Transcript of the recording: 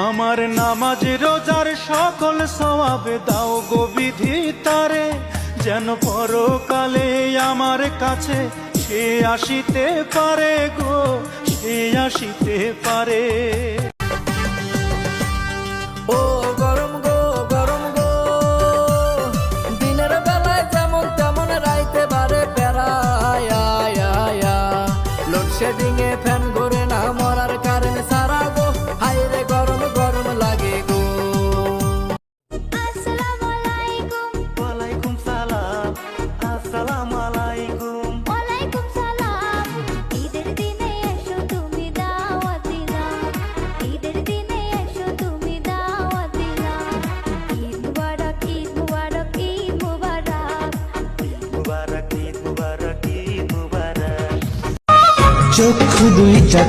আমার নামাজ রোজার সকল সওয়াব দাও গো বিধি তারে, যেন পরকালে আমার কাছে সে আসিতে পারে গো, সে আসিতে পারে। ও গরম গো গরম গো, দিনের বেলায় যেমন তেমন রাইতে বারে বেড়ায়, লোডশেডিং এ ফ্যান ঘুরে না, মরার কারেন্ট সারা গো, হাইরে গরম গরম লাগে গো। আসসালামু আলাইকুম। ওয়ালাইকুম সালাম। আসসালামু আলাইকুম। ওয়ালাইকুম সালাম। ঈদের দিনে এসো তুমি দাওয়াত দিলাম, ঈদের দিনে এসো তুমি দাওয়াত দিলাম। ঈদ মুবারক ঈদ মুবারক ঈদ মুবারক। মুবারক ঈদ মুবারক ঈদ মুবারক। চক্ষু দুইটা